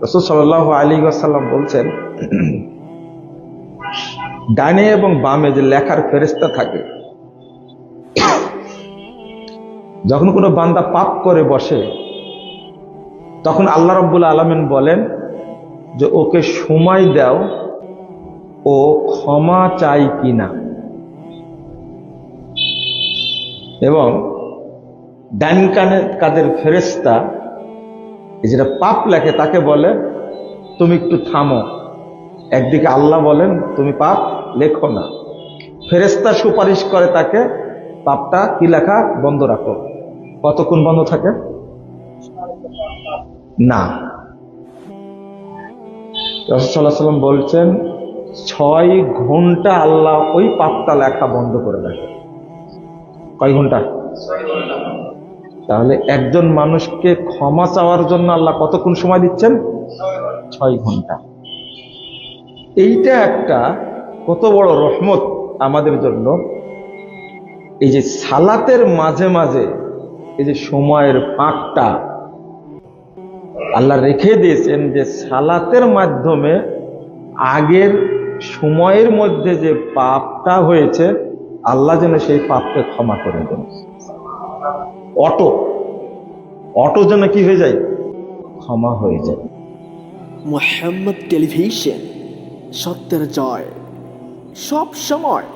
রাসূল সাল্লাল্লাহু আলাইহি ওয়াসাল্লাম বলছেন, ডানে এবং বামে যে লেখার ফেরেশতা থাকে, যখন কোনো বান্দা পাপ করে বসে তখন আল্লাহ রাব্বুল আলামিন বলেন যে ওকে সময় দাও, ও ক্ষমা চাই কিনা। এবং ডান কাদের ফেরেশতা যেটা পাপ লেখে তাকে বলে তুমি একটু থামো। একদিকে আল্লাহ বলেন তুমি পাপ লেখো না, ফেরেশতা সুপারিশ করে তাকে পাপটা কি লেখা বন্ধ রাখো। কতক্ষণ বন্ধ থাকে? না, রাসূল সাল্লাল্লাহু আলাইহি ওয়াসাল্লাম বলছেন 6 ঘন্টা আল্লাহ ওই পাপটা লেখা বন্ধ করে রাখে। কয় ঘন্টা? তাহলে একজন মানুষকে ক্ষমা চাওয়ার জন্য আল্লাহ কতক্ষণ সময় দিচ্ছেন? 6 ঘন্টা। এইটা একটা কত বড় রহমত আমাদের জন্য। এই যে সালাতের মাঝে মাঝে এই যে সময়ের ফাঁকটা আল্লাহ রেখে দিয়েছেন, যে সালাতের মাধ্যমে আগের সময়ের মধ্যে যে পাপটা হয়েছে আল্লাহ যেন সেই পাপকে ক্ষমা করে দেন। অটো যেন কি হয়ে যায়? ক্ষমা হয়ে যায়। মুহাম্মদ টেলিভিশন, সত্যের জয়, সব সময়।